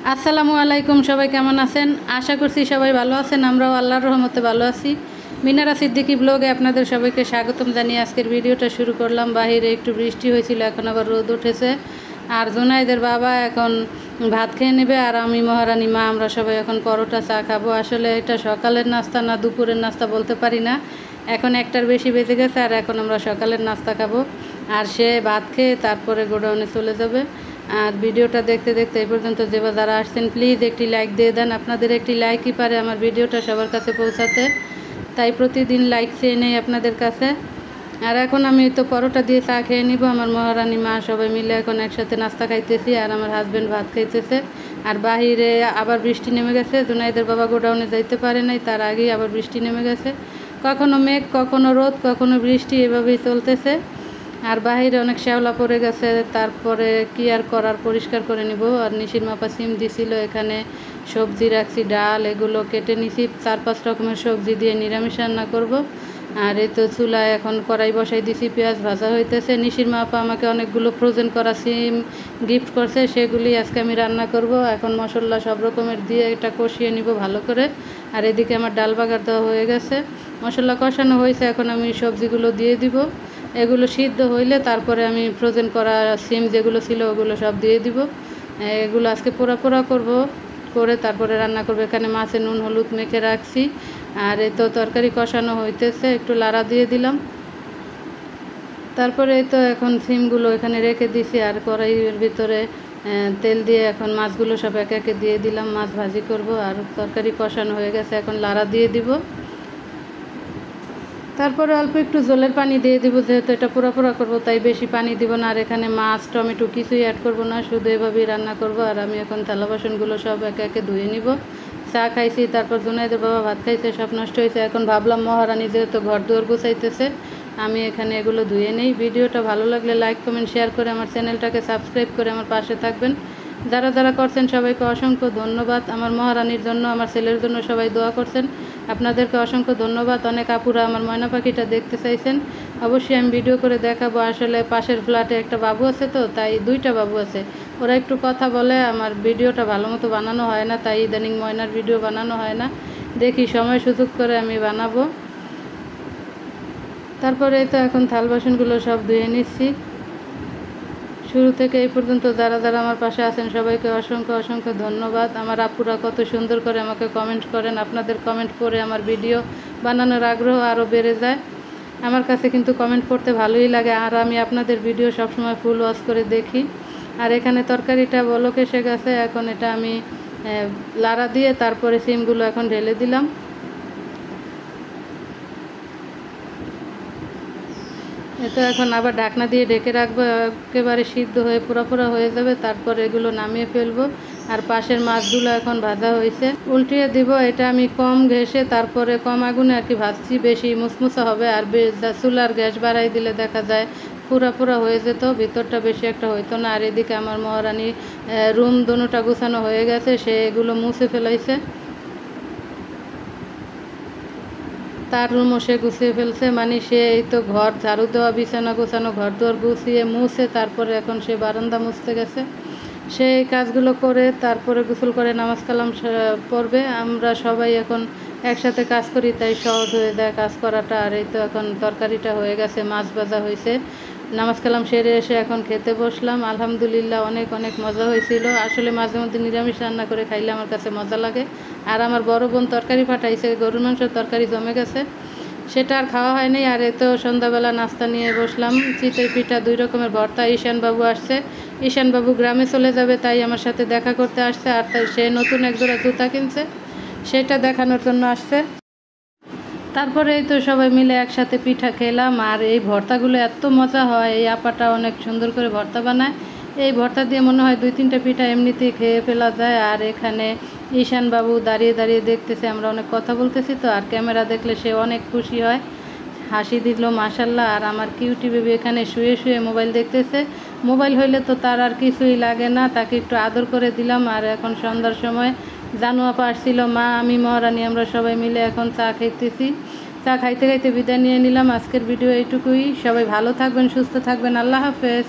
আসসালামু আলাইকুম, সবাই কেমন আছেন? আশা করছি সবাই ভালো আছেন। আমরাও আল্লাহর রহমতে ভালো আছি। মিনারা সিদ্দিকী ব্লগে আপনাদের সবাইকে স্বাগতম জানিয়ে আজকের ভিডিওটা শুরু করলাম। বাহিরে একটু বৃষ্টি হয়েছিল, এখন আবার রোদ উঠেছে। আর জুনাইদের বাবা এখন ভাত খেয়ে নেবে, আর আমি মহারানী মা আমরা সবাই এখন পরোটা চা খাবো। আসলে এটা সকালের নাস্তা না দুপুরের নাস্তা বলতে পারি না, এখন একটার বেশি বেজে গেছে, আর এখন আমরা সকালের নাস্তা খাবো। আর সে ভাত খেয়ে তারপরে গোডাউনে চলে যাবে। আর ভিডিওটা দেখতে দেখতে এই পর্যন্ত যারা আসছেন প্লিজ একটি লাইক দিয়ে দেন। আপনাদের একটি লাইকই পারে আমার ভিডিওটা সবার কাছে পৌঁছাতে, তাই প্রতিদিন লাইক চেয়ে নেই আপনাদের কাছে। আর এখন আমি তো পরোটা দিয়ে চা খেয়ে নিব। আমার মহারানী মা সবাই মিলে এখন একসাথে নাস্তা খাইতেছি, আর আমার হাজব্যান্ড ভাত খাইতেছে। আর বাহিরে আবার বৃষ্টি নেমে গেছে। জুনাইদের বাবা গোডাউনে যাইতে পারে নাই, তার আগেই আবার বৃষ্টি নেমে গেছে। কখনো মেঘ, কখনো রোদ, কখনো বৃষ্টি, এভাবেই চলতেছে। আর বাহিরে অনেক শ্যাওলা পড়ে গেছে, তারপরে কি আর করার, পরিষ্কার করে নিব। আর নিশির মাপা সিম দিছিল, এখানে সবজি রাখছি, ডাল এগুলো কেটে নিছি। 4-5 রকমের সবজি দিয়ে নিরামিষ রান্না করব। আর এই তো চুলায় এখন কড়াই বসাই দিছি, পেঁয়াজ ভাজা হইতেছে। নিশির মাপা আমাকে অনেকগুলো ফ্রোজেন করা সিম গিফট করছে, সেগুলি আজকে আমি রান্না করব। এখন মশলা সব রকমের দিয়ে এটা কষিয়ে নিব ভালো করে। আর এদিকে আমার ডাল বাগার দেওয়া হয়ে গেছে, মশলা কষানো হয়েছে, এখন আমি সবজিগুলো দিয়ে দিব। এগুলো সিদ্ধ হইলে তারপরে আমি ফ্রোজেন করা সিম যেগুলো ছিল ওগুলো সব দিয়ে দিব। এগুলো আজকে পোড়া পোড়া করব, করে তারপরে রান্না করব। এখানে মাছে নুন হলুদ মেখে রাখছি। আর এই তো তরকারি কষানো হইতেছে, একটু লাড়া দিয়ে দিলাম। তারপরে এই তো এখন সিমগুলো এখানে রেখে দিছি, আর কড়াইয়ের ভিতরে তেল দিয়ে এখন মাছগুলো সব একে একে দিয়ে দিলাম। মাছ ভাজি করব, আর তরকারি কষানো হয়ে গেছে, এখন লাড়া দিয়ে দিব। তারপরে অল্প একটু জলের পানি দিয়ে দিব, যেহেতু এটা পোড়া পোড়া করবো তাই বেশি পানি দিব না। আর এখানে মাছ টমেটো কিছুই অ্যাড করব না, শুধু এভাবেই রান্না করব। আর আমি এখন থালা বাসনগুলো সব একে একে ধুয়ে নিব। চা খাইছি, তারপর জুনাইদের বাবা ভাত খাইছে, সব নষ্ট হয়েছে। এখন ভাবলাম মহারানী যেহেতু ঘর দুয়ার গুছাইতেছে, আমি এখানে এগুলো ধুয়ে নেই। ভিডিওটা ভালো লাগলে লাইক কমেন্ট শেয়ার করে আমার চ্যানেলটাকে সাবস্ক্রাইব করে আমার পাশে থাকবেন। যারা যারা করছেন সবাইকে অসংখ্য ধন্যবাদ। আমার মহারানীর জন্য, আমার ছেলের জন্য সবাই দোয়া করছেন, আপনাদেরকে অসংখ্য ধন্যবাদ। অনেক আপুরা আমার ময়না পাখিটা দেখতে চাইছেন, অবশ্যই আমি ভিডিও করে দেখাবো। আসলে পাশের ফ্ল্যাটে একটা বাবু আছে, তো তাই 2টা বাবু আছে, ওরা একটু কথা বলে, আমার ভিডিওটা ভালো মতো বানানো হয় না, তাই ইদানিং ময়নার ভিডিও বানানো হয় না। দেখি সময় সুযোগ করে আমি বানাবো। তারপরে তো এখন থাল বাসনগুলো সব ধুয়ে নিচ্ছি। শুরু থেকে এই পর্যন্ত যারা যারা আমার পাশে আছেন সবাইকে অসংখ্য অসংখ্য ধন্যবাদ। আমার আপুরা কত সুন্দর করে আমাকে কমেন্ট করেন, আপনাদের কমেন্ট পড়ে আমার ভিডিও বানানোর আগ্রহ আরও বেড়ে যায়। আমার কাছে কিন্তু কমেন্ট পড়তে ভালোই লাগে, আর আমি আপনাদের ভিডিও সবসময় ফুল ওয়াচ করে দেখি। আর এখানে তরকারিটা বলক এসে গেছে, এখন এটা আমি লাড়া দিয়ে তারপরে সিমগুলো এখন ঢেলে দিলাম। এটা এখন আবার ঢাকনা দিয়ে ঢেকে রাখবো, একেবারে সিদ্ধ হয়ে পোড়া পোড়া হয়ে যাবে, তারপর এগুলো নামিয়ে ফেলবো। আর পাশের মাছগুলো এখন ভাজা হয়েছে, উল্টিয়ে দিব। এটা আমি কম ঘেঁষে তারপরে কম আগুনে আর কি ভাজছি, বেশি মুসমুসা হবে। আর চুলার গ্যাস বাড়াই দিলে দেখা যায় পুরা পুরা হয়ে যেত, ভিতরটা বেশি একটা হইতো না। আর এদিকে আমার মহারানী রুম দোনোটা গুছানো হয়ে গেছে, সে এগুলো মুছে ফেলাইছে, তার রুমও সে গুছিয়ে ফেলছে। মানে সে এই তো ঘর ঝাড়ু দেওয়া, বিছানা গোছানো, ঘর দুয়ার গুছিয়ে মুছে তারপরে এখন সে বারান্দা মুছতে গেছে। সে এই কাজগুলো করে তারপরে গোসল করে নামাজ কালাম পড়বে। আমরা সবাই এখন একসাথে কাজ করি, তাই সহজ হয়ে যায় কাজ করাটা। আর এই তো এখন তরকারিটা হয়ে গেছে, মাছ ভাজা হয়েছে। নামাজ কালাম সেরে এসে এখন খেতে বসলাম। আলহামদুলিল্লাহ অনেক অনেক মজা হয়েছিল। আসলে মাঝে মধ্যে নিরামিষ রান্না করে খাইলে আমার কাছে মজা লাগে। আর আমার বড় বোন তরকারি পাঠাইছে, গরুর মাংসের তরকারি জমে গেছে, সেটা আর খাওয়া হয়নি। আর এ তো সন্ধ্যাবেলা নাস্তা নিয়ে বসলাম, চিতই পিঠা, 2 রকমের ভর্তা। ঈশানবাবু আসছে, ঈশানবাবু গ্রামে চলে যাবে, তাই আমার সাথে দেখা করতে আসছে। আর তাই সে নতুন এক জোড়া জুতা কিনছে, সেটা দেখানোর জন্য আসছে। তারপরে এই তো সবাই মিলে একসাথে পিঠা খেলাম। আর এই ভর্তাগুলো এত মজা হয়, এই আপাটা অনেক সুন্দর করে ভর্তা বানায়। এই ভর্তা দিয়ে মনে হয় 2-3টা পিঠা এমনিতেই খেয়ে ফেলা যায়। আর এখানে ঈশানবাবু দাঁড়িয়ে দাঁড়িয়ে দেখতেছে, আমরা অনেক কথা বলতেছি তো, আর ক্যামেরা দেখলে সে অনেক খুশি হয়, হাসি দিল মাশাল্লাহ। আর আমার কিউটি বেবি এখানে শুয়ে শুয়ে মোবাইল দেখতেছে। মোবাইল হইলে তো তার আর কিছুই লাগে না, তাকে একটু আদর করে দিলাম। আর এখন সন্ধ্যার সময় জানু আপা আসছিল, মা আমি মহারানী আমরা সবাই মিলে এখন চা খাইতেছি। চা খাইতে খাইতে বিদায় নিয়ে নিলাম। আজকের ভিডিও এইটুকুই। সবাই ভালো থাকবেন, সুস্থ থাকবেন, আল্লাহ হাফেজ।